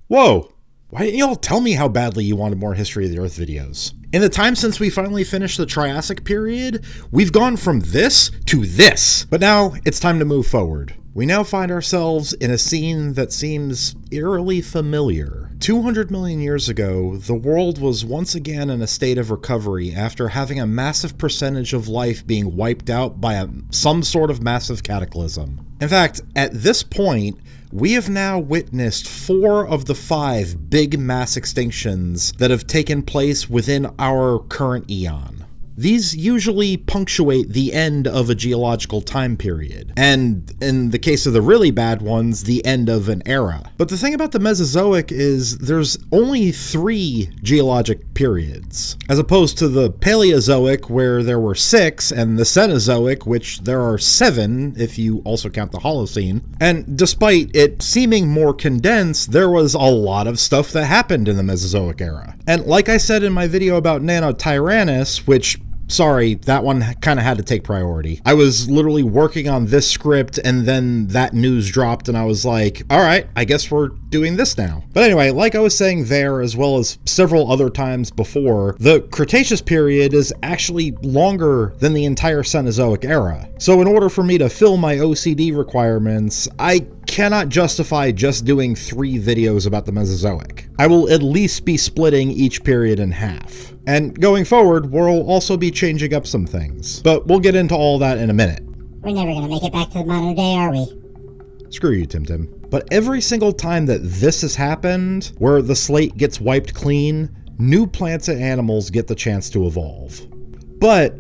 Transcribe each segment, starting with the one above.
Whoa! Why didn't y'all tell me how badly you wanted more History of the Earth videos? In the time since we finally finished the Triassic period, we've gone from this to this. But now it's time to move forward. We now find ourselves in a scene that seems eerily familiar. 200 million years ago, the world was once again in a state of recovery after having a massive percentage of life being wiped out by some sort of massive cataclysm. In fact, at this point, we have now witnessed 4 of the 5 big mass extinctions that have taken place within our current eon. These usually punctuate the end of a geological time period, and in the case of the really bad ones, the end of an era. But the thing about the Mesozoic is there's only 3 geologic periods, as opposed to the Paleozoic where there were 6, and the Cenozoic, which there are 7 if you also count the Holocene. And despite it seeming more condensed, there was a lot of stuff that happened in the Mesozoic era. And like I said in my video about Nanotyrannus, which sorry, that one kind of had to take priority. I was literally working on this script and then that news dropped and I was like, all right, I guess we're doing this now. But anyway, like I was saying there, as well as several other times before, the Cretaceous period is actually longer than the entire Cenozoic era. So in order for me to fill my OCD requirements, I cannot justify just doing 3 videos about the Mesozoic. I will at least be splitting each period in half. And going forward, we'll also be changing up some things. But we'll get into all that in a minute. We're never gonna make it back to the modern day, are we? Screw you, Tim Tim. But every single time that this has happened, where the slate gets wiped clean, new plants and animals get the chance to evolve. But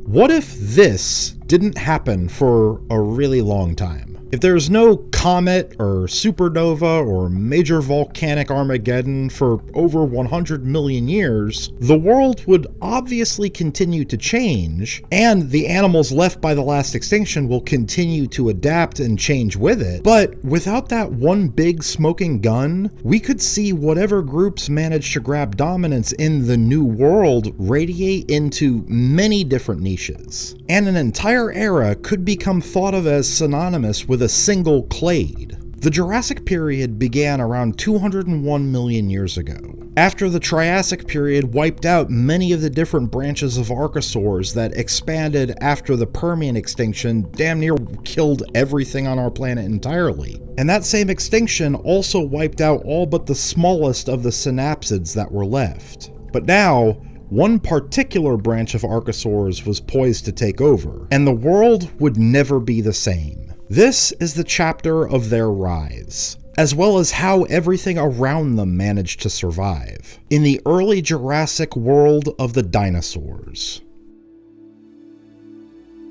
what if this didn't happen for a really long time? If there's no comet or supernova or major volcanic Armageddon for over 100 million years, the world would obviously continue to change, and the animals left by the last extinction will continue to adapt and change with it. But without that one big smoking gun, we could see whatever groups manage to grab dominance in the new world radiate into many different niches. And an entire era could become thought of as synonymous with a single clade. The Jurassic period began around 201 million years ago, after the Triassic period wiped out many of the different branches of Archosaurs that expanded after the Permian extinction damn near killed everything on our planet entirely. And that same extinction also wiped out all but the smallest of the synapsids that were left. But now, one particular branch of Archosaurs was poised to take over, and the world would never be the same. This is the chapter of their rise, as well as how everything around them managed to survive, in the early Jurassic world of the dinosaurs.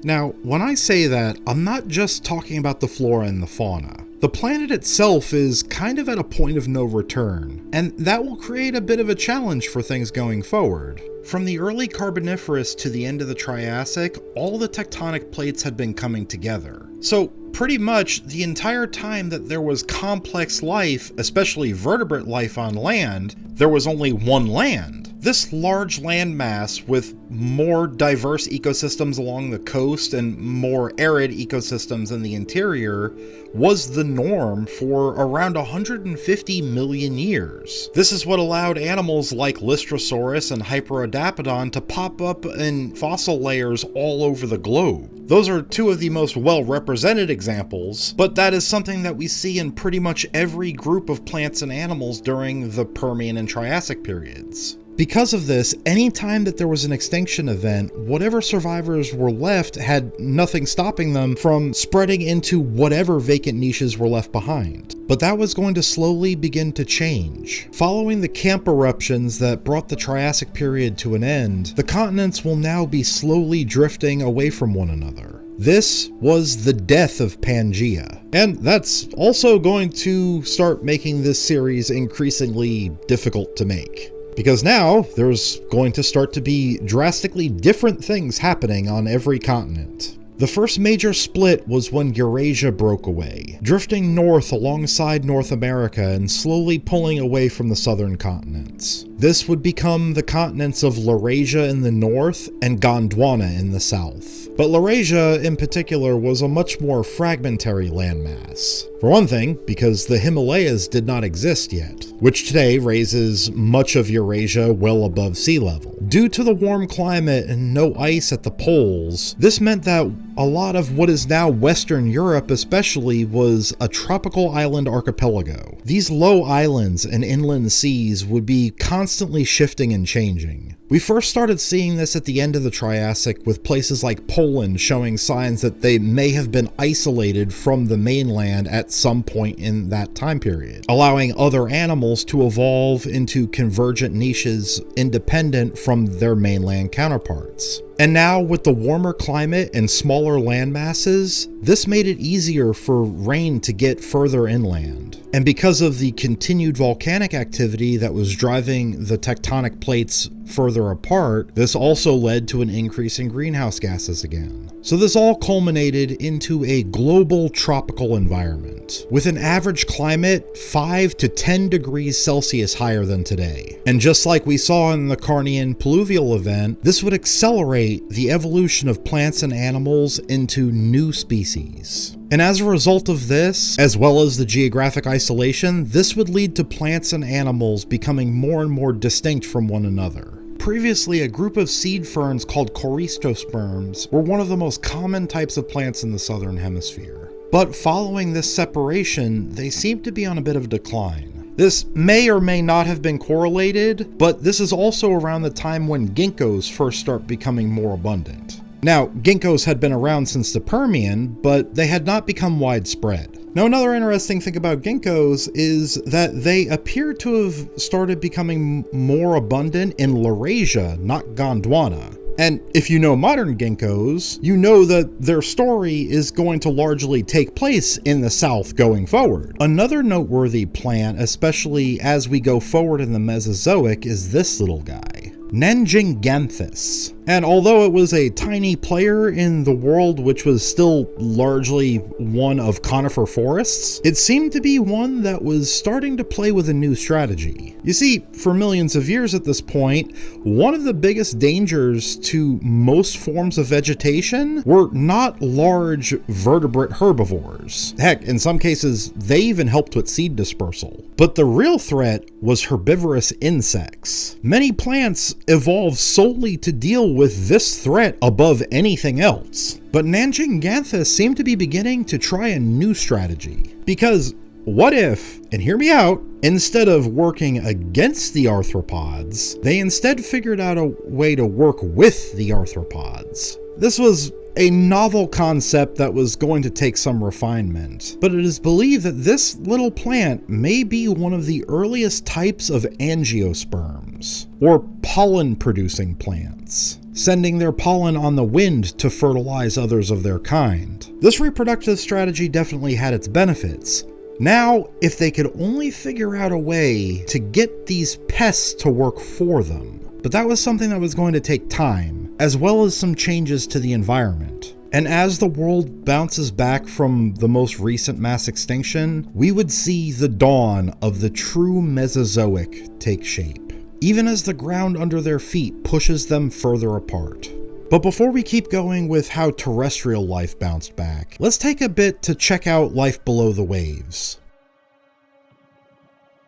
Now, when I say that, I'm not just talking about the flora and the fauna. The planet itself is kind of at a point of no return, and that will create a bit of a challenge for things going forward. From the early Carboniferous to the end of the Triassic, all the tectonic plates had been coming together. So pretty much the entire time that there was complex life, especially vertebrate life on land, there was only one land. This large landmass with more diverse ecosystems along the coast and more arid ecosystems in the interior was the norm for around 150 million years. This is what allowed animals like Lystrosaurus and Hyperodapodon to pop up in fossil layers all over the globe. Those are 2 of the most well-represented examples, but that is something that we see in pretty much every group of plants and animals during the Permian and Triassic periods. Because of this, any time that there was an extinction event, whatever survivors were left had nothing stopping them from spreading into whatever vacant niches were left behind. But that was going to slowly begin to change. Following the camp eruptions that brought the Triassic period to an end, the continents will now be slowly drifting away from one another. This was the Death of Pangea. And that's also going to start making this series increasingly difficult to make. Because now, there's going to start to be drastically different things happening on every continent. The first major split was when Eurasia broke away, drifting north alongside North America and slowly pulling away from the southern continents. This would become the continents of Laurasia in the north and Gondwana in the south. But Laurasia in particular was a much more fragmentary landmass. For one thing, because the Himalayas did not exist yet, which today raises much of Eurasia well above sea level. Due to the warm climate and no ice at the poles, this meant that a lot of what is now Western Europe especially was a tropical island archipelago. These low islands and inland seas would be constantly shifting and changing. We first started seeing this at the end of the Triassic, with places like Poland showing signs that they may have been isolated from the mainland at some point in that time period, allowing other animals to evolve into convergent niches independent from their mainland counterparts. And now, with the warmer climate and smaller land masses, this made it easier for rain to get further inland. And because of the continued volcanic activity that was driving the tectonic plates further apart, this also led to an increase in greenhouse gases again. So this all culminated into a global tropical environment, with an average climate 5 to 10 degrees Celsius higher than today. And just like we saw in the Carnian pluvial event, this would accelerate the evolution of plants and animals into new species. And as a result of this, as well as the geographic isolation, this would lead to plants and animals becoming more and more distinct from one another. Previously, a group of seed ferns called corystosperms were one of the most common types of plants in the southern hemisphere. But following this separation, they seem to be on a bit of a decline. This may or may not have been correlated, but this is also around the time when ginkgos first start becoming more abundant. Now, ginkgos had been around since the Permian, but they had not become widespread. Now, another interesting thing about ginkgos is that they appear to have started becoming more abundant in Laurasia, not Gondwana. And if you know modern ginkgos, you know that their story is going to largely take place in the south going forward. Another noteworthy plant, especially as we go forward in the Mesozoic, is this little guy, Nanjinganthus. And although it was a tiny player in the world which was still largely one of conifer forests, it seemed to be one that was starting to play with a new strategy. You see, for millions of years at this point, one of the biggest dangers to most forms of vegetation were not large vertebrate herbivores. Heck, in some cases, they even helped with seed dispersal. But the real threat was herbivorous insects. Many plants evolved solely to deal with this threat above anything else. But Nanjinganthus seemed to be beginning to try a new strategy. Because what if, and hear me out, instead of working against the arthropods, they instead figured out a way to work with the arthropods? This was a novel concept that was going to take some refinement, but it is believed that this little plant may be one of the earliest types of angiosperms, or pollen-producing plants, sending their pollen on the wind to fertilize others of their kind. This reproductive strategy definitely had its benefits. Now, if they could only figure out a way to get these pests to work for them. But that was something that was going to take time, as well as some changes to the environment. And as the world bounces back from the most recent mass extinction, we would see the dawn of the true Mesozoic take shape, even as the ground under their feet pushes them further apart. But before we keep going with how terrestrial life bounced back, let's take a bit to check out life below the waves.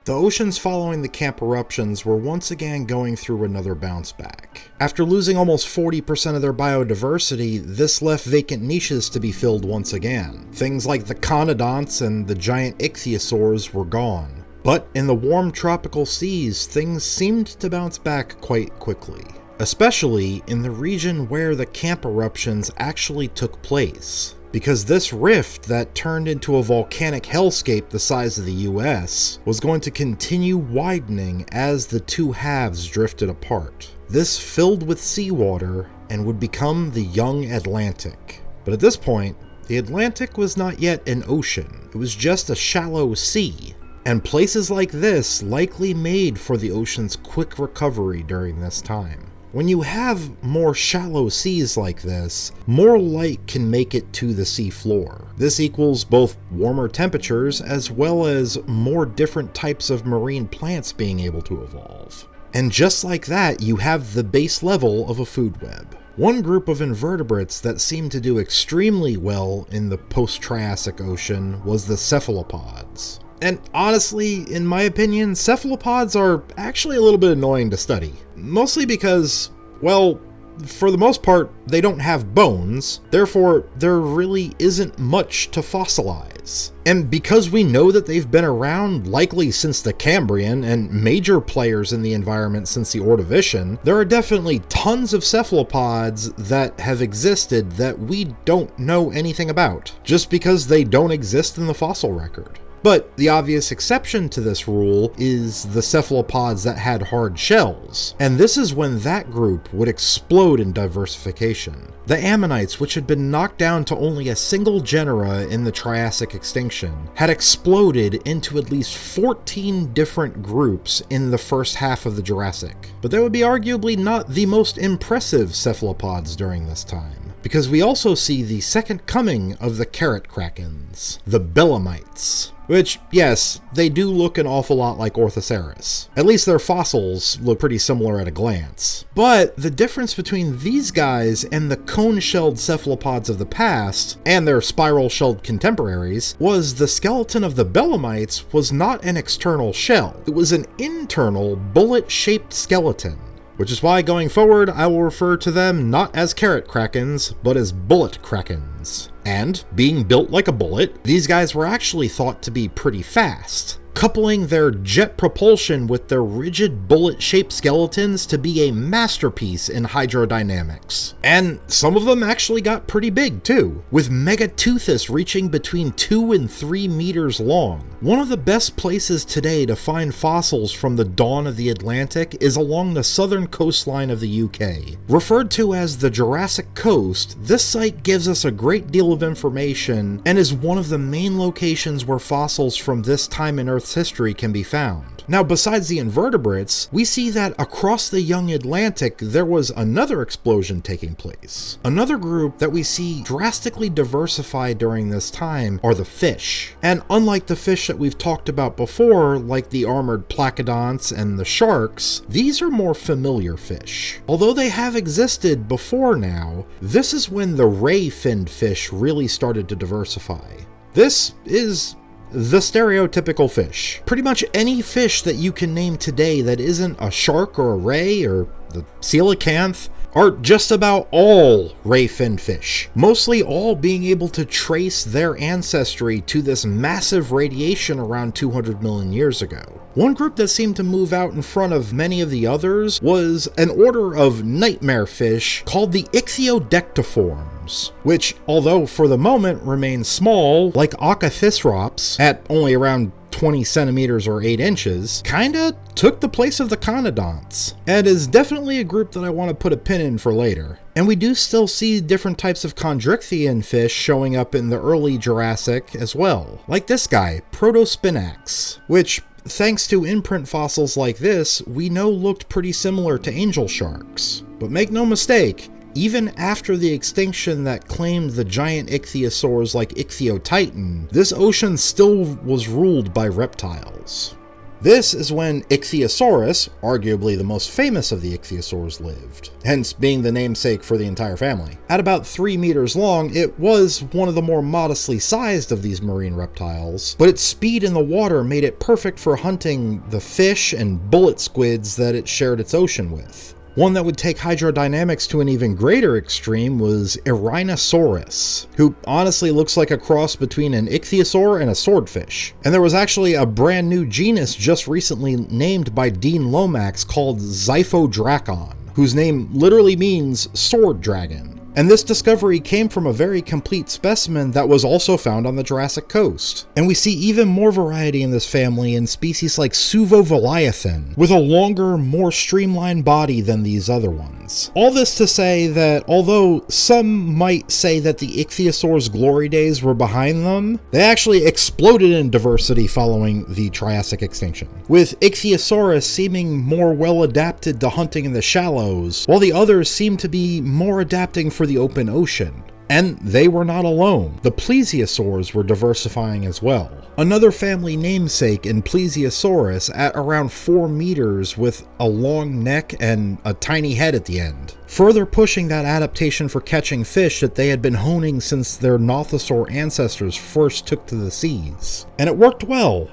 The oceans following the camp eruptions were once again going through another bounce back. After losing almost 40% of their biodiversity, this left vacant niches to be filled once again. Things like the conodonts and the giant ichthyosaurs were gone. But in the warm tropical seas, things seemed to bounce back quite quickly, especially in the region where the camp eruptions actually took place. Because this rift that turned into a volcanic hellscape the size of the US was going to continue widening as the two halves drifted apart. This filled with seawater and would become the young Atlantic. But at this point, the Atlantic was not yet an ocean, it was just a shallow sea. And places like this likely made for the ocean's quick recovery during this time. When you have more shallow seas like this, more light can make it to the sea floor. This equals both warmer temperatures as well as more different types of marine plants being able to evolve. And just like that, you have the base level of a food web. One group of invertebrates that seemed to do extremely well in the post-Triassic ocean was the cephalopods. And honestly, in my opinion, cephalopods are actually a little bit annoying to study. Mostly because, well, for the most part, they don't have bones, therefore there really isn't much to fossilize. And because we know that they've been around likely since the Cambrian and major players in the environment since the Ordovician, there are definitely tons of cephalopods that have existed that we don't know anything about, just because they don't exist in the fossil record. But the obvious exception to this rule is the cephalopods that had hard shells, and this is when that group would explode in diversification. The ammonites, which had been knocked down to only a single genera in the Triassic extinction, had exploded into at least 14 different groups in the first half of the Jurassic. But they would be arguably not the most impressive cephalopods during this time, because we also see the second coming of the carrot krakens, the belemnites. Which, yes, they do look an awful lot like Orthoceras. At least their fossils look pretty similar at a glance. But the difference between these guys and the cone-shelled cephalopods of the past, and their spiral-shelled contemporaries, was the skeleton of the belemnites was not an external shell. It was an internal, bullet-shaped skeleton. Which is why, going forward, I will refer to them not as carrot krakens, but as bullet krakens. And, being built like a bullet, these guys were actually thought to be pretty fast, coupling their jet propulsion with their rigid bullet-shaped skeletons to be a masterpiece in hydrodynamics. And some of them actually got pretty big too, with Megateuthus reaching between 2 and 3 meters long. One of the best places today to find fossils from the dawn of the Atlantic is along the southern coastline of the UK. Referred to as the Jurassic Coast, this site gives us a great deal of information and is one of the main locations where fossils from this time in Earth's history can be found. Now, besides the invertebrates, we see that across the young Atlantic there was another explosion taking place. Another group that we see drastically diversified during this time are the fish. And unlike the fish that we've talked about before, like the armored placodonts and the sharks, these are more familiar fish. Although they have existed before now, this is when the ray-finned fish really started to diversify. This is the stereotypical fish. Pretty much any fish that you can name today that isn't a shark or a ray or the coelacanth are just about all ray-finned fish, mostly all being able to trace their ancestry to this massive radiation around 200 million years ago. One group that seemed to move out in front of many of the others was an order of nightmare fish called the Ichthyodectiforms, which, although for the moment remain small, like Octhothysrops, at only around 20 centimeters or 8 inches, kinda took the place of the conodonts, and is definitely a group that I want to put a pin in for later. And we do still see different types of chondrichthyan fish showing up in the early Jurassic as well, like this guy, Protospinax, which, thanks to imprint fossils like this, we know looked pretty similar to angel sharks. But make no mistake, even after the extinction that claimed the giant ichthyosaurs like Ichthyotitan, this ocean still was ruled by reptiles. This is when Ichthyosaurus, arguably the most famous of the ichthyosaurs, lived, hence being the namesake for the entire family. At about 3 meters long, it was one of the more modestly sized of these marine reptiles, but its speed in the water made it perfect for hunting the fish and bullet squids that it shared its ocean with. One that would take hydrodynamics to an even greater extreme was Erinosaurus, who honestly looks like a cross between an ichthyosaur and a swordfish. And there was actually a brand new genus just recently named by Dean Lomax called Zyphodracon, whose name literally means sword dragon. And this discovery came from a very complete specimen that was also found on the Jurassic Coast. And we see even more variety in this family in species like Suvovoliathan, with a longer, more streamlined body than these other ones. All this to say that although some might say that the ichthyosaurs' glory days were behind them, they actually exploded in diversity following the Triassic extinction, with Ichthyosaurus seeming more well adapted to hunting in the shallows, while the others seem to be more adapting for the open ocean. And they were not alone. The plesiosaurs were diversifying as well. Another family namesake in Plesiosaurus at around 4 meters with a long neck and a tiny head at the end, further pushing that adaptation for catching fish that they had been honing since their Nothosaur ancestors first took to the seas. And it worked well,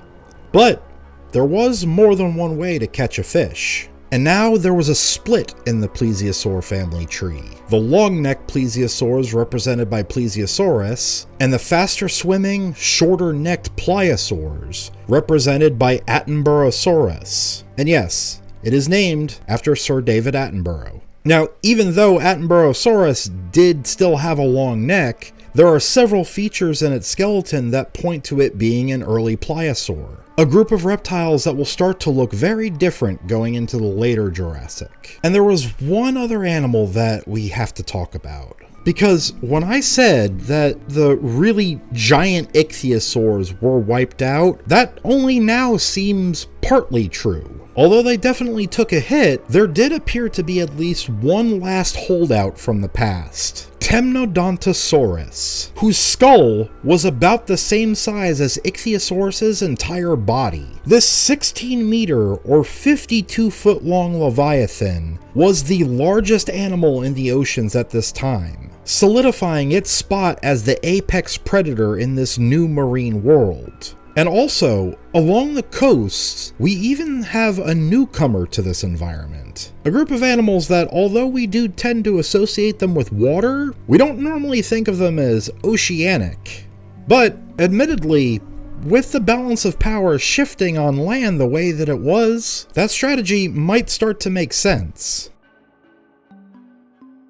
but there was more than one way to catch a fish. And now there was a split in the plesiosaur family tree. The long-necked plesiosaurs represented by Plesiosaurus, and the faster-swimming, shorter-necked pliosaurs represented by Attenborosaurus. And yes, it is named after Sir David Attenborough. Now, even though Attenborosaurus did still have a long neck, there are several features in its skeleton that point to it being an early pliosaur. A group of reptiles that will start to look very different going into the later Jurassic. And there was one other animal that we have to talk about. Because when I said that the really giant ichthyosaurs were wiped out, that only now seems partly true. Although they definitely took a hit, there did appear to be at least one last holdout from the past. Temnodontosaurus, whose skull was about the same size as Ichthyosaurus's entire body. This 16-meter or 52-foot long leviathan was the largest animal in the oceans at this time, solidifying its spot as the apex predator in this new marine world. And also, along the coasts, we even have a newcomer to this environment. A group of animals that, although we do tend to associate them with water, we don't normally think of them as oceanic. But, admittedly, with the balance of power shifting on land the way that it was, that strategy might start to make sense.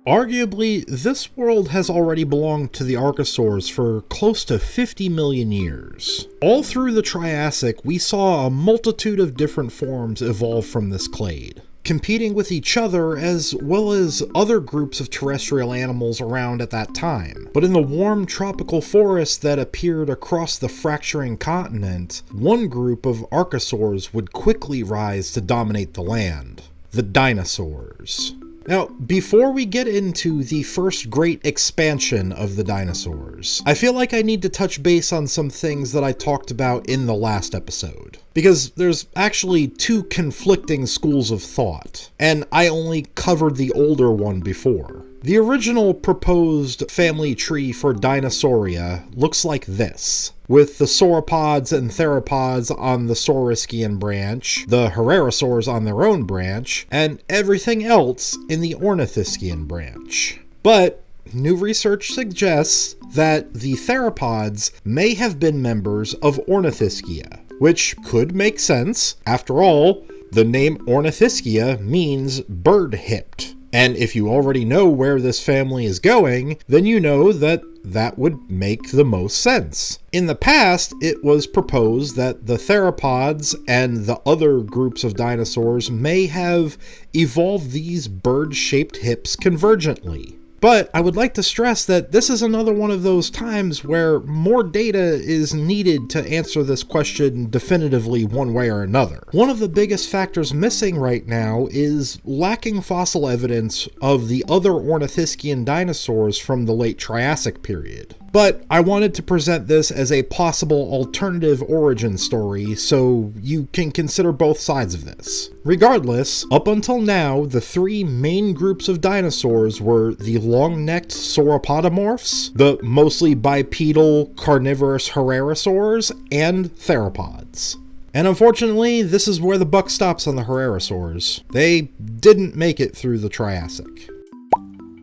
Arguably, this world has already belonged to the Archosaurs for close to 50 million years. All through the Triassic, we saw a multitude of different forms evolve from this clade, competing with each other as well as other groups of terrestrial animals around at that time. But in the warm tropical forest that appeared across the fracturing continent, one group of Archosaurs would quickly rise to dominate the land: the dinosaurs. Now, before we get into the first great expansion of the dinosaurs, I feel like I need to touch base on some things that I talked about in the last episode. Because there's actually two conflicting schools of thought, and I only covered the older one before. The original proposed family tree for Dinosauria looks like this, with the sauropods and theropods on the Saurischian branch, the Herrerasaurs on their own branch, and everything else in the Ornithischian branch. But new research suggests that the theropods may have been members of Ornithischia, which could make sense. After all, the name Ornithischia means bird-hipped. And if you already know where this family is going, then you know that that would make the most sense. In the past, it was proposed that the theropods and the other groups of dinosaurs may have evolved these bird-shaped hips convergently. But I would like to stress that this is another one of those times where more data is needed to answer this question definitively one way or another. One of the biggest factors missing right now is lacking fossil evidence of the other Ornithischian dinosaurs from the late Triassic period. But I wanted to present this as a possible alternative origin story so you can consider both sides of this. Regardless, up until now, the three main groups of dinosaurs were the long-necked sauropodomorphs, the mostly bipedal carnivorous Herrerasaurs, and theropods. And unfortunately, this is where the buck stops on the Herrerasaurs. They didn't make it through the Triassic.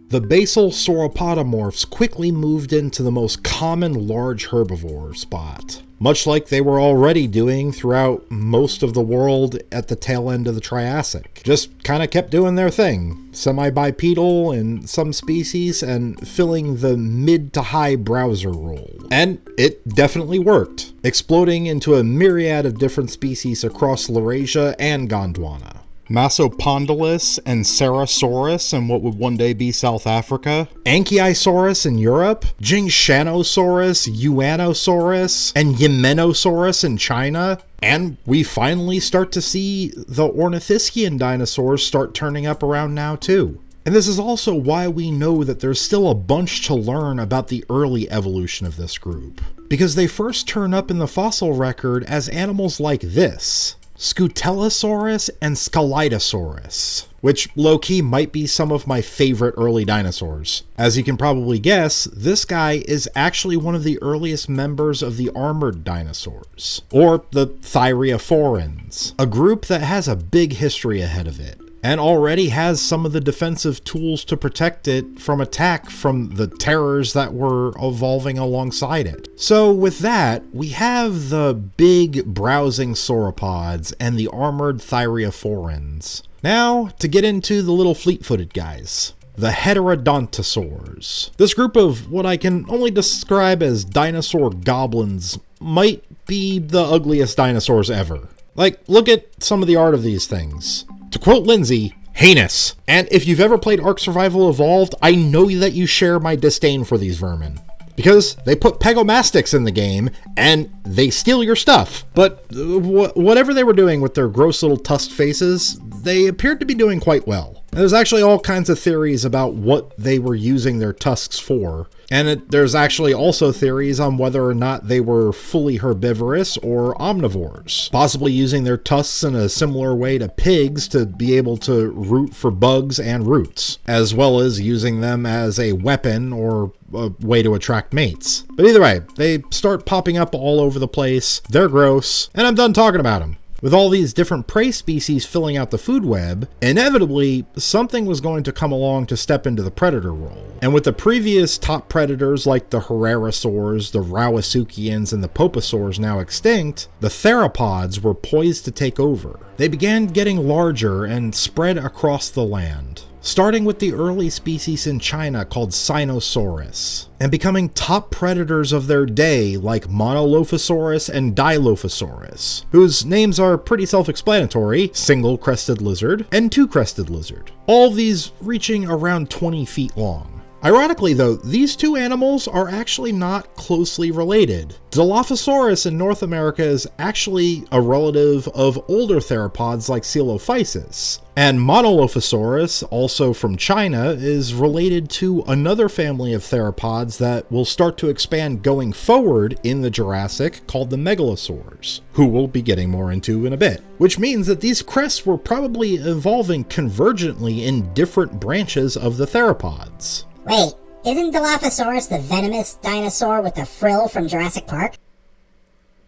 The basal sauropodomorphs quickly moved into the most common large herbivore spot, much like they were already doing throughout most of the world at the tail end of the Triassic. Just kind of kept doing their thing, semi-bipedal in some species and filling the mid to high browser role. And it definitely worked, exploding into a myriad of different species across Laurasia and Gondwana. Masopondylus and Ceratosaurus in what would one day be South Africa, Ankylosaurus in Europe, Jingshanosaurus, Yuanosaurus, and Yemenosaurus in China, and we finally start to see the Ornithischian dinosaurs start turning up around now too. And this is also why we know that there's still a bunch to learn about the early evolution of this group, because they first turn up in the fossil record as animals like this, Scutellosaurus and Scelidosaurus, which low-key might be some of my favorite early dinosaurs. As you can probably guess, this guy is actually one of the earliest members of the armored dinosaurs, or the Thyreophorans, a group that has a big history ahead of it, and already has some of the defensive tools to protect it from attack from the terrors that were evolving alongside it. So with that, we have the big browsing sauropods and the armored Thyreophorans. Now, to get into the little fleet-footed guys. The Heterodontosaurs. This group of what I can only describe as dinosaur goblins might be the ugliest dinosaurs ever. Like, look at some of the art of these things. To quote Lindsay, heinous. And if you've ever played Ark Survival Evolved, I know that you share my disdain for these vermin. Because they put pegomastics in the game, and they steal your stuff. But whatever they were doing with their gross little tusked faces, they appeared to be doing quite well. And there's actually all kinds of theories about what they were using their tusks for. And there's actually also theories on whether or not they were fully herbivorous or omnivores, possibly using their tusks in a similar way to pigs to be able to root for bugs and roots, as well as using them as a weapon or a way to attract mates. But either way, they start popping up all over the place, they're gross, and I'm done talking about them. With all these different prey species filling out the food web, inevitably, something was going to come along to step into the predator role. And with the previous top predators like the Herrerasaurs, the Rawasuchians, and the Poposaurs now extinct, the theropods were poised to take over. They began getting larger and spread across the land, starting with the early species in China called Sinosaurus, and becoming top predators of their day like Monolophosaurus and Dilophosaurus, whose names are pretty self-explanatory: single-crested lizard and two-crested lizard, all of these reaching around 20 feet long. Ironically though, these two animals are actually not closely related. Dilophosaurus in North America is actually a relative of older theropods like Coelophysis, and Monolophosaurus, also from China, is related to another family of theropods that will start to expand going forward in the Jurassic called the Megalosaurs, who we'll be getting more into in a bit. Which means that these crests were probably evolving convergently in different branches of the theropods. Wait, isn't Dilophosaurus the venomous dinosaur with the frill from Jurassic Park?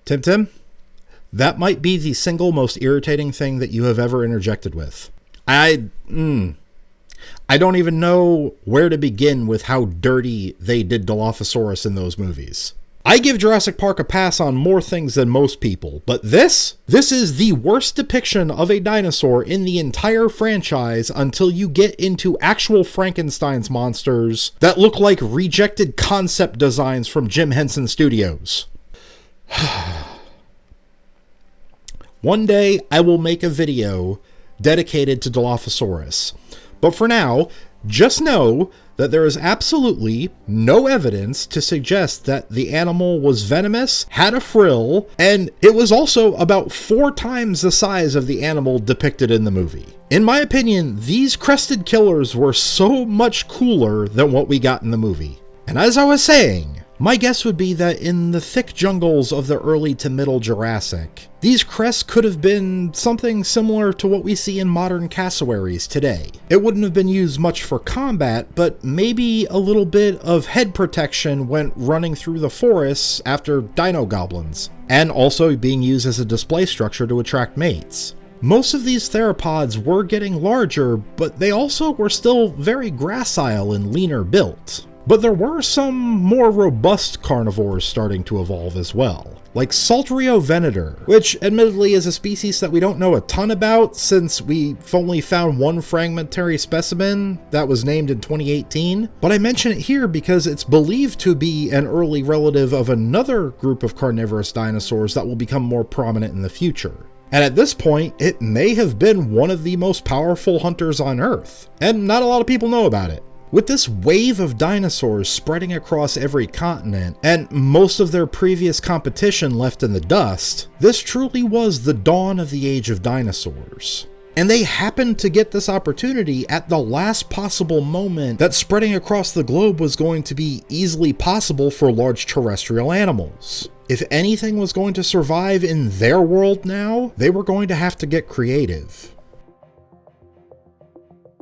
Tim, that might be the single most irritating thing that you have ever interjected with. I don't even know where to begin with how dirty they did Dilophosaurus in those movies. I give Jurassic Park a pass on more things than most people, but this is the worst depiction of a dinosaur in the entire franchise until you get into actual Frankenstein's monsters that look like rejected concept designs from Jim Henson Studios. One day, I will make a video dedicated to Dilophosaurus, but for now, just know that there is absolutely no evidence to suggest that the animal was venomous, had a frill, and it was also about 4 times the size of the animal depicted in the movie. In my opinion, these crested killers were so much cooler than what we got in the movie. And as I was saying, my guess would be that in the thick jungles of the early to middle Jurassic, these crests could have been something similar to what we see in modern cassowaries today. It wouldn't have been used much for combat, but maybe a little bit of head protection when running through the forests after dino goblins, and also being used as a display structure to attract mates. Most of these theropods were getting larger, but they also were still very gracile and leaner built. But there were some more robust carnivores starting to evolve as well, like Saltrio-Venator, which admittedly is a species that we don't know a ton about since we've only found one fragmentary specimen that was named in 2018. But I mention it here because it's believed to be an early relative of another group of carnivorous dinosaurs that will become more prominent in the future. And at this point, it may have been one of the most powerful hunters on Earth, and not a lot of people know about it. With this wave of dinosaurs spreading across every continent, and most of their previous competition left in the dust, this truly was the dawn of the age of dinosaurs. And they happened to get this opportunity at the last possible moment that spreading across the globe was going to be easily possible for large terrestrial animals. If anything was going to survive in their world now, they were going to have to get creative.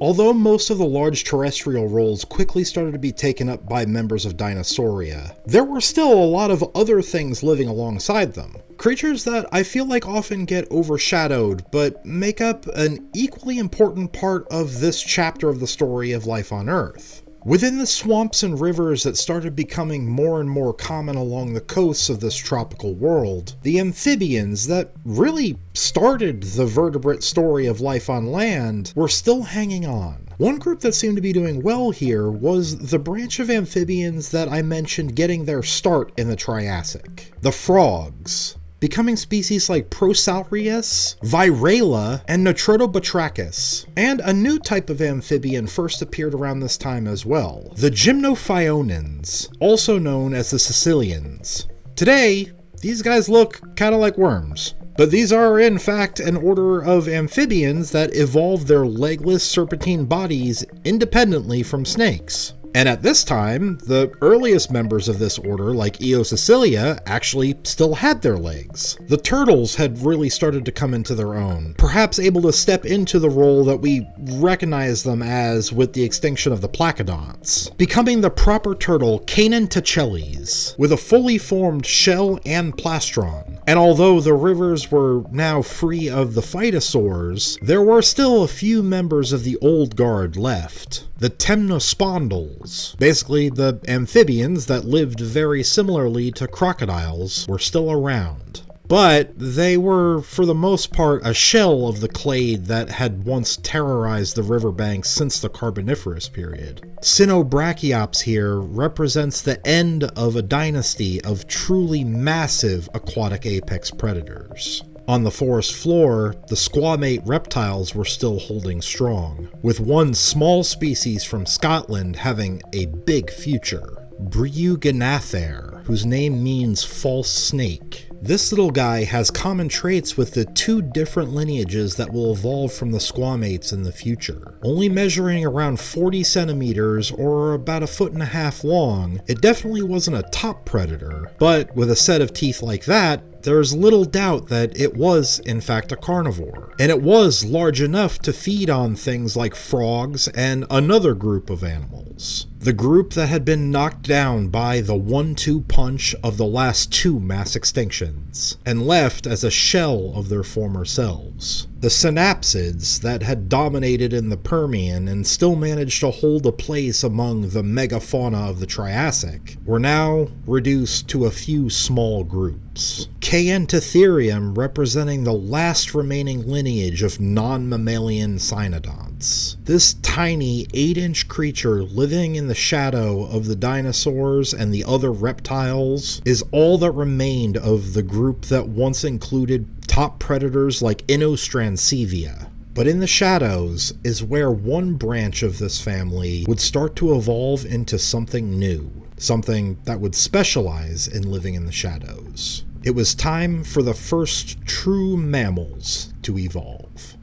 Although most of the large terrestrial roles quickly started to be taken up by members of Dinosauria, there were still a lot of other things living alongside them. Creatures that I feel like often get overshadowed, but make up an equally important part of this chapter of the story of life on Earth. Within the swamps and rivers that started becoming more and more common along the coasts of this tropical world, the amphibians that really started the vertebrate story of life on land were still hanging on. One group that seemed to be doing well here was the branch of amphibians that I mentioned getting their start in the Triassic, the frogs. Becoming species like Prosaurius, Virala, and Notrotobatrachus. And a new type of amphibian first appeared around this time as well, the Gymnophionans, also known as the Sicilians. Today, these guys look kinda like worms. But these are in fact an order of amphibians that evolved their legless serpentine bodies independently from snakes. And at this time, the earliest members of this order, like Eosicilia, actually still had their legs. The turtles had really started to come into their own, perhaps able to step into the role that we recognize them as with the extinction of the Placodonts, becoming the proper turtle Cainantacheles, with a fully formed shell and plastron. And although the rivers were now free of the Phytosaurs, there were still a few members of the old guard left. The Temnospondals, basically the amphibians that lived very similarly to crocodiles, were still around. But they were, for the most part, a shell of the clade that had once terrorized the riverbanks since the Carboniferous period. Cynobrachiops here represents the end of a dynasty of truly massive aquatic apex predators. On the forest floor, the squamate reptiles were still holding strong, with one small species from Scotland having a big future, Breugnathair, whose name means false snake. This little guy has common traits with the two different lineages that will evolve from the squamates in the future. Only measuring around 40 centimeters or about 1.5 feet long, it definitely wasn't a top predator, but with a set of teeth like that, there's little doubt that it was, in fact, a carnivore. And it was large enough to feed on things like frogs and another group of animals. The group that had been knocked down by the 1-2 punch of the last two mass extinctions, and left as a shell of their former selves. The synapsids that had dominated in the Permian and still managed to hold a place among the megafauna of the Triassic were now reduced to a few small groups. Caeantotherium representing the last remaining lineage of non-mammalian cynodonts. This tiny 8-inch creature living in the shadow of the dinosaurs and the other reptiles is all that remained of the group that once included top predators like Inostrancevia. But in the shadows is where one branch of this family would start to evolve into something new, something that would specialize in living in the shadows. It was time for the first true mammals to evolve.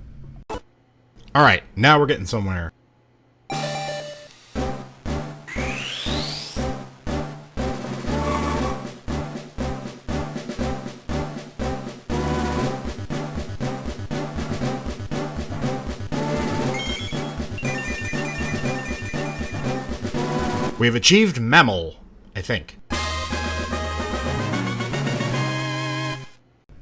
Alright, now we're getting somewhere. We've achieved mammal, I think.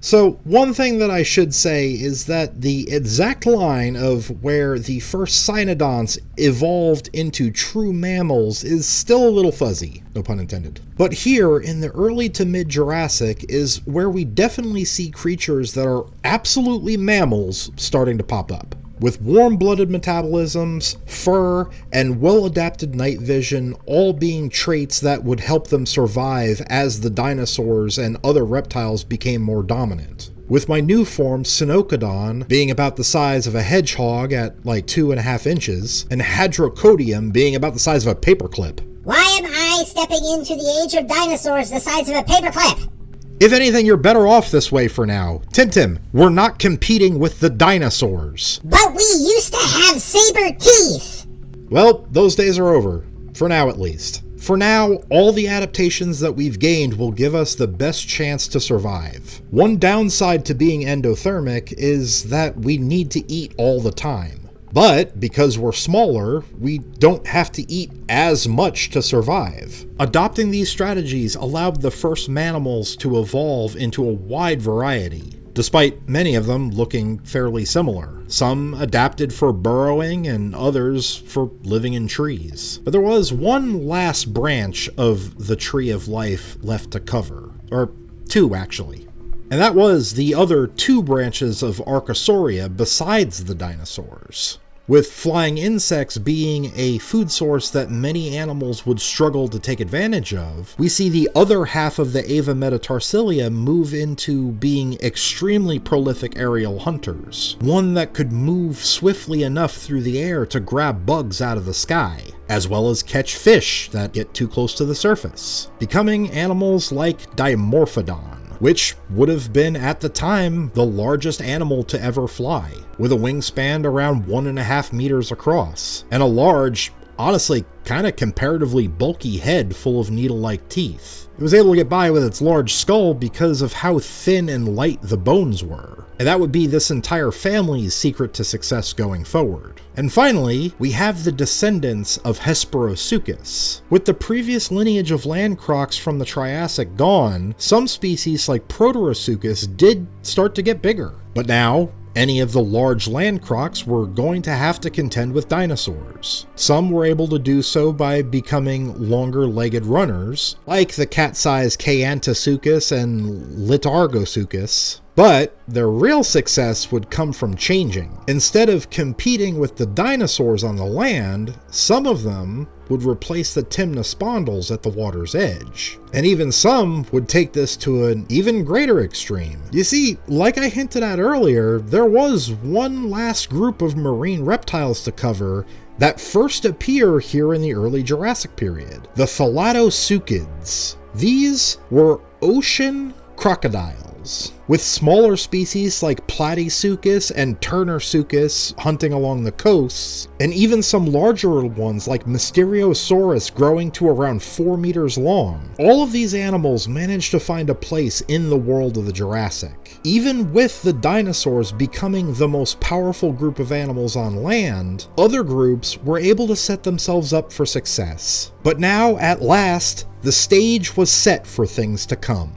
So, one thing that I should say is that the exact line of where the first cynodonts evolved into true mammals is still a little fuzzy, no pun intended. But here, in the early to mid-Jurassic, is where we definitely see creatures that are absolutely mammals starting to pop up. With warm-blooded metabolisms, fur, and well-adapted night vision all being traits that would help them survive as the dinosaurs and other reptiles became more dominant. With my new form, Synocodon, being about the size of a hedgehog at like 2.5 inches, and Hadrocodium being about the size of a paperclip. Why am I stepping into the age of dinosaurs the size of a paperclip? If anything, you're better off this way for now. Tim, we're not competing with the dinosaurs. But we used to have saber teeth! Well, those days are over. For now, at least. For now, all the adaptations that we've gained will give us the best chance to survive. One downside to being endothermic is that we need to eat all the time. But because we're smaller, we don't have to eat as much to survive. Adopting these strategies allowed the first mammals to evolve into a wide variety, despite many of them looking fairly similar. Some adapted for burrowing and others for living in trees. But there was one last branch of the tree of life left to cover. Or two, actually. And that was the other two branches of Archosauria besides the dinosaurs. With flying insects being a food source that many animals would struggle to take advantage of, we see the other half of the Ava metatarsalia move into being extremely prolific aerial hunters, one that could move swiftly enough through the air to grab bugs out of the sky, as well as catch fish that get too close to the surface, becoming animals like Dimorphodon, which would have been at the time the largest animal to ever fly, with a wingspan around 1.5 meters across, and a large, honestly kind of comparatively bulky head full of needle-like teeth. It was able to get by with its large skull because of how thin and light the bones were, and that would be this entire family's secret to success going forward. And finally, we have the descendants of Hesperosuchus. With the previous lineage of land crocs from the Triassic gone, some species like Proterosuchus did start to get bigger. But now, any of the large land crocs were going to have to contend with dinosaurs. Some were able to do so by becoming longer-legged runners, like the cat-sized Kayantasuchus and Litargosuchus. But their real success would come from changing. Instead of competing with the dinosaurs on the land, some of them would replace the Timnospondylus at the water's edge. And even some would take this to an even greater extreme. You see, like I hinted at earlier, there was one last group of marine reptiles to cover that first appear here in the early Jurassic period, the Thalattosuchids. These were ocean crocodiles, with smaller species like Platysuchus and Turnersuchus hunting along the coasts, and even some larger ones like Mysteriosaurus growing to around 4 meters long. All of these animals managed to find a place in the world of the Jurassic. Even with the dinosaurs becoming the most powerful group of animals on land, other groups were able to set themselves up for success. But now, at last, the stage was set for things to come.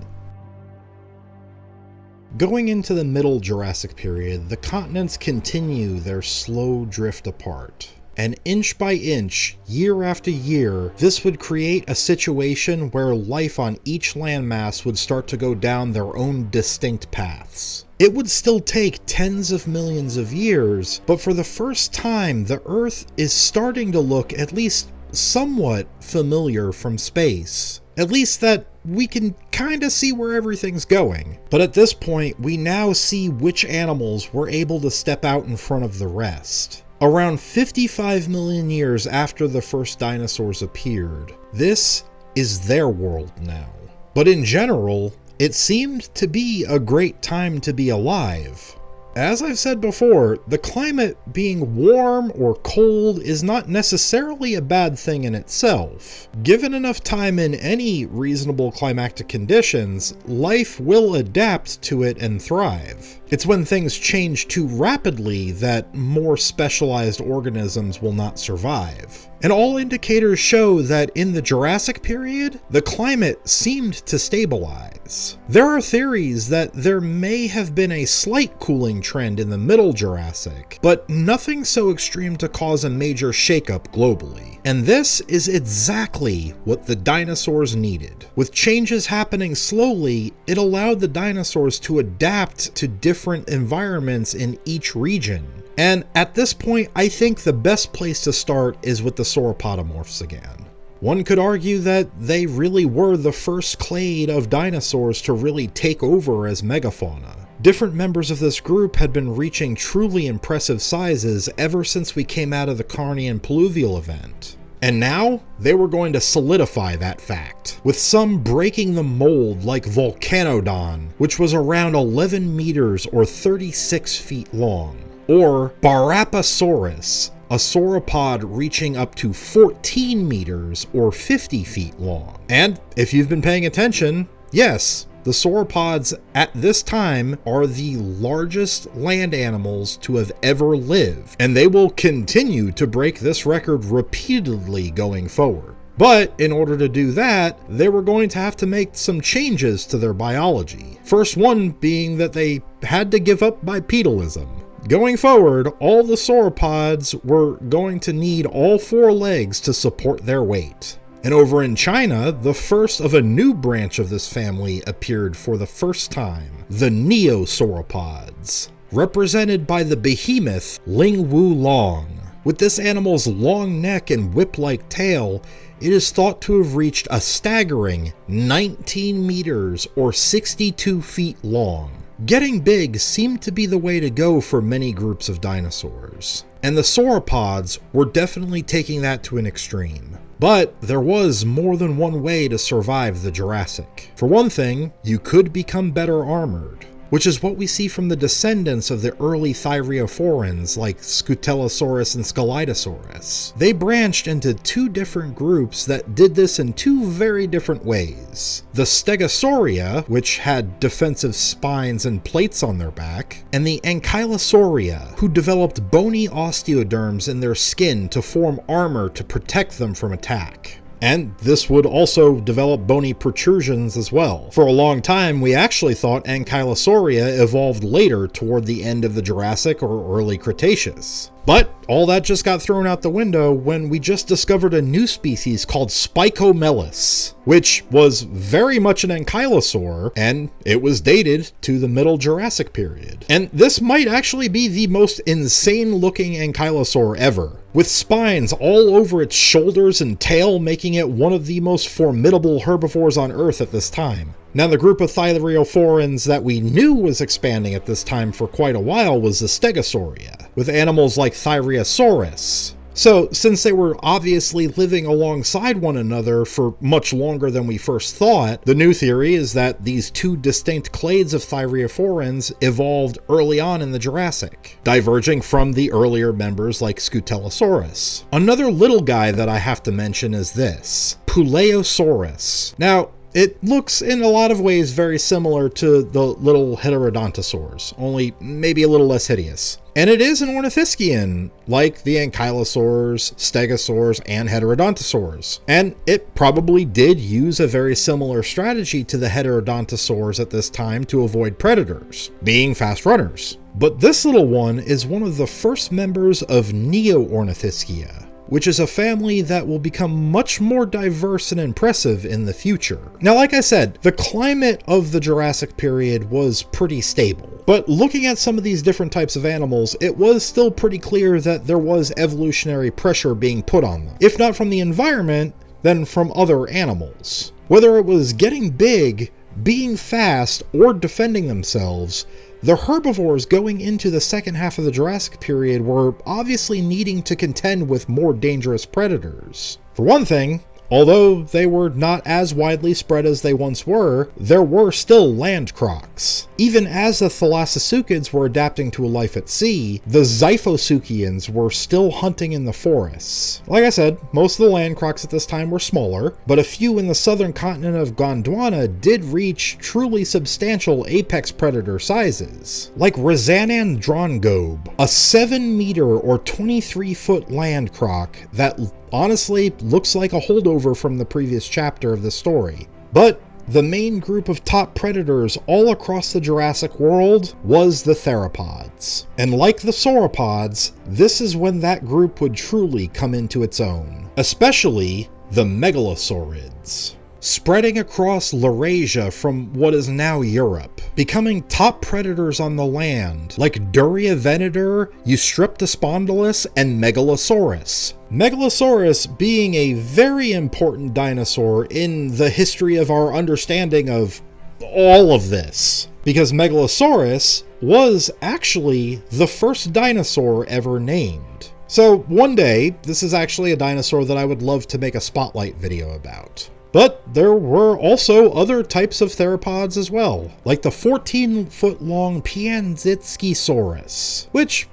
Going into the middle Jurassic period, the continents continue their slow drift apart. And inch by inch, year after year, this would create a situation where life on each landmass would start to go down their own distinct paths. It would still take tens of millions of years, but for the first time, the Earth is starting to look at least somewhat familiar from space. At least that we can kind of see where everything's going. But at this point, we now see which animals were able to step out in front of the rest. Around 55 million years after the first dinosaurs appeared, this is their world now. But in general, it seemed to be a great time to be alive. As I've said before, the climate being warm or cold is not necessarily a bad thing in itself. Given enough time in any reasonable climatic conditions, life will adapt to it and thrive. It's when things change too rapidly that more specialized organisms will not survive. And all indicators show that in the Jurassic period, the climate seemed to stabilize. There are theories that there may have been a slight cooling trend in the middle Jurassic, but nothing so extreme to cause a major shakeup globally. And this is exactly what the dinosaurs needed. With changes happening slowly, it allowed the dinosaurs to adapt to different environments in each region. And at this point, I think the best place to start is with the sauropodomorphs again. One could argue that they really were the first clade of dinosaurs to really take over as megafauna. Different members of this group had been reaching truly impressive sizes ever since we came out of the Carnian Pluvial event. And now, they were going to solidify that fact, with some breaking the mold like Volcanodon, which was around 11 meters or 36 feet long, or Barapasaurus, a sauropod reaching up to 14 meters or 50 feet long. And if you've been paying attention, yes, the sauropods at this time are the largest land animals to have ever lived, and they will continue to break this record repeatedly going forward. But in order to do that, they were going to have to make some changes to their biology. First one being that they had to give up bipedalism. Going forward, all the sauropods were going to need all four legs to support their weight. And over in China, the first of a new branch of this family appeared for the first time, the neosauropods, represented by the behemoth Ling Wu Long. With this animal's long neck and whip-like tail, it is thought to have reached a staggering 19 meters or 62 feet long. Getting big seemed to be the way to go for many groups of dinosaurs, and the sauropods were definitely taking that to an extreme. But there was more than one way to survive the Jurassic. For one thing, you could become better armored, which is what we see from the descendants of the early thyreophorans like Scutellosaurus and Scelidosaurus. They branched into two different groups that did this in two very different ways. The Stegosauria, which had defensive spines and plates on their back, and the Ankylosauria, who developed bony osteoderms in their skin to form armor to protect them from attack. And this would also develop bony protrusions as well. For a long time, we actually thought Ankylosauria evolved later toward the end of the Jurassic or early Cretaceous. But all that just got thrown out the window when we just discovered a new species called Spicomelus, which was very much an ankylosaur, and it was dated to the Middle Jurassic period. And this might actually be the most insane looking ankylosaur ever, with spines all over its shoulders and tail, making it one of the most formidable herbivores on Earth at this time. Now, the group of thyreophorans that we knew was expanding at this time for quite a while was the Stegosauria, with animals like Thyreosaurus. So, since they were obviously living alongside one another for much longer than we first thought, the new theory is that these two distinct clades of thyreophorans evolved early on in the Jurassic, diverging from the earlier members like Scutellosaurus. Another little guy that I have to mention is this, Puleosaurus. Now, it looks in a lot of ways very similar to the little heterodontosaurs, only maybe a little less hideous. And it is an ornithischian, like the ankylosaurs, stegosaurs, and heterodontosaurs. And it probably did use a very similar strategy to the heterodontosaurs at this time to avoid predators, being fast runners. But this little one is one of the first members of Neoornithischia, which is a family that will become much more diverse and impressive in the future. Now, like I said, the climate of the Jurassic period was pretty stable, but looking at some of these different types of animals, it was still pretty clear that there was evolutionary pressure being put on them. If not from the environment, then from other animals. Whether it was getting big, being fast, or defending themselves, the herbivores going into the second half of the Jurassic period were obviously needing to contend with more dangerous predators. For one thing, although they were not as widely spread as they once were, there were still land crocs. Even as the thalassosaucids were adapting to a life at sea, the xiphosaucians were still hunting in the forests. Like I said, most of the land crocs at this time were smaller, but a few in the southern continent of Gondwana did reach truly substantial apex predator sizes, like Rosanan drongobe, a 7-meter or 23-foot land croc that honestly looks like a holdover from the previous chapter of the story. But the main group of top predators all across the Jurassic world was the theropods. And like the sauropods, this is when that group would truly come into its own, especially the megalosaurids, spreading across Laurasia from what is now Europe, becoming top predators on the land like Duriavenator, Eustreptospondylus, and Megalosaurus. Megalosaurus being a very important dinosaur in the history of our understanding of all of this, because Megalosaurus was actually the first dinosaur ever named. So one day, this is actually a dinosaur that I would love to make a spotlight video about. But there were also other types of theropods as well, like the 14-foot-long Pianzitskysaurus, which,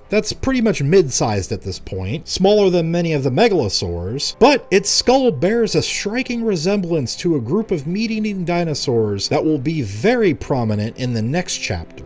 that's pretty much mid-sized at this point, smaller than many of the megalosaurs, but its skull bears a striking resemblance to a group of meat-eating dinosaurs that will be very prominent in the next chapter.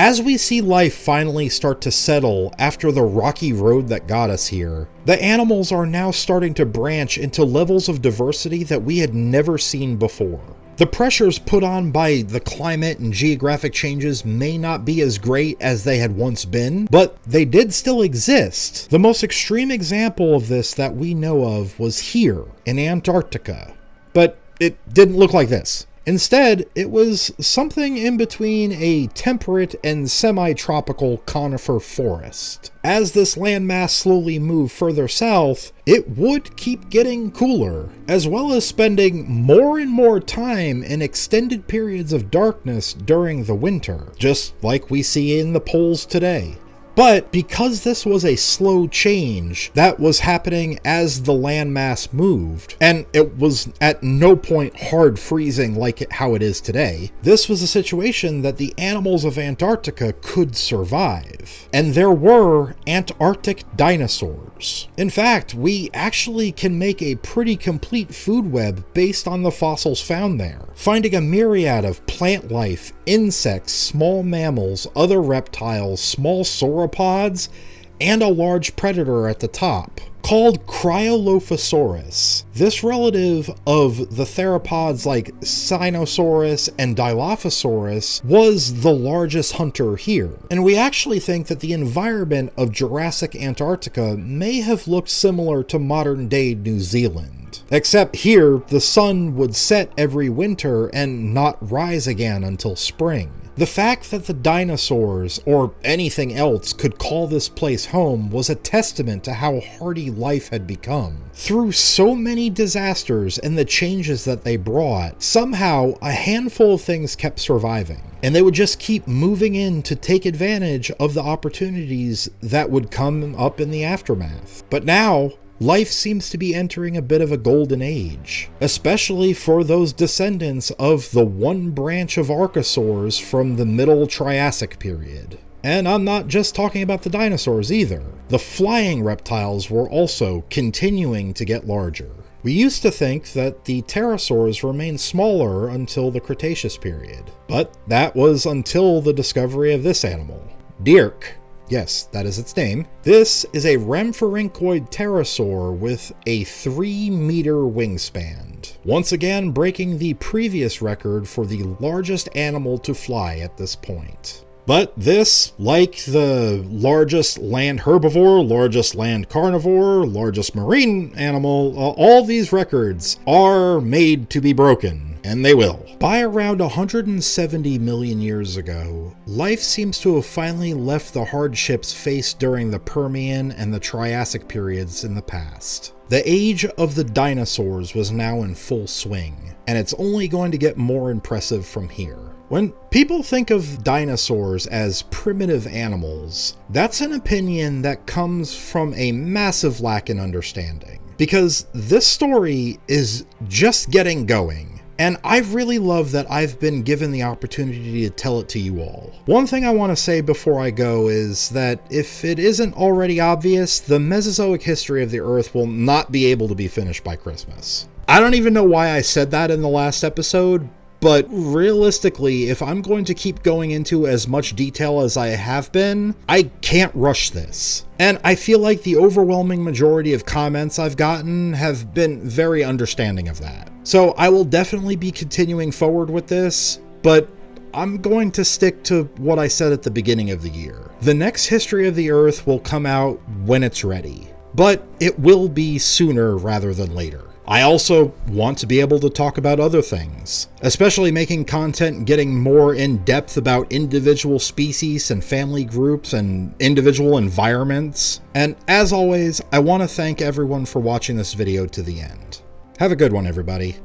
As we see life finally start to settle after the rocky road that got us here, the animals are now starting to branch into levels of diversity that we had never seen before. The pressures put on by the climate and geographic changes may not be as great as they had once been, but they did still exist. The most extreme example of this that we know of was here in Antarctica, but it didn't look like this. Instead, it was something in between a temperate and semi-tropical conifer forest. As this landmass slowly moved further south, it would keep getting cooler, as well as spending more and more time in extended periods of darkness during the winter, just like we see in the poles today. But because this was a slow change that was happening as the landmass moved, and it was at no point hard freezing like how it is today, this was a situation that the animals of Antarctica could survive. And there were Antarctic dinosaurs. In fact, we actually can make a pretty complete food web based on the fossils found there, finding a myriad of plant life, insects, small mammals, other reptiles, small sauropods, and a large predator at the top, called Cryolophosaurus. This relative of the theropods like Sinosaurus and Dilophosaurus was the largest hunter here. And we actually think that the environment of Jurassic Antarctica may have looked similar to modern-day New Zealand. Except here, the sun would set every winter and not rise again until spring. The fact that the dinosaurs, or anything else, could call this place home was a testament to how hardy life had become. Through so many disasters and the changes that they brought, somehow a handful of things kept surviving. And they would just keep moving in to take advantage of the opportunities that would come up in the aftermath. But now, life seems to be entering a bit of a golden age, especially for those descendants of the one branch of Archosaurs from the Middle Triassic period. And I'm not just talking about the dinosaurs either. The flying reptiles were also continuing to get larger. We used to think that the pterosaurs remained smaller until the Cretaceous period, but that was until the discovery of this animal, Dirk. Yes, that is its name. This is a rhamphorhynchoid pterosaur with a 3-meter wingspan, once again breaking the previous record for the largest animal to fly at this point. But this, like the largest land herbivore, largest land carnivore, largest marine animal, all these records are made to be broken, and they will. By around 170 million years ago, life seems to have finally left the hardships faced during the Permian and the Triassic periods in the past. The age of the dinosaurs was now in full swing, and it's only going to get more impressive from here. When people think of dinosaurs as primitive animals, that's an opinion that comes from a massive lack in understanding, because this story is just getting going. And I really love that I've been given the opportunity to tell it to you all. One thing I want to say before I go is that if it isn't already obvious, the Mesozoic history of the Earth will not be able to be finished by Christmas. I don't even know why I said that in the last episode, but realistically, if I'm going to keep going into as much detail as I have been, I can't rush this. And I feel like the overwhelming majority of comments I've gotten have been very understanding of that. So I will definitely be continuing forward with this, but I'm going to stick to what I said at the beginning of the year. The next History of the Earth will come out when it's ready, but it will be sooner rather than later. I also want to be able to talk about other things, especially making content getting more in depth about individual species and family groups and individual environments. And as always, I want to thank everyone for watching this video to the end. Have a good one, everybody.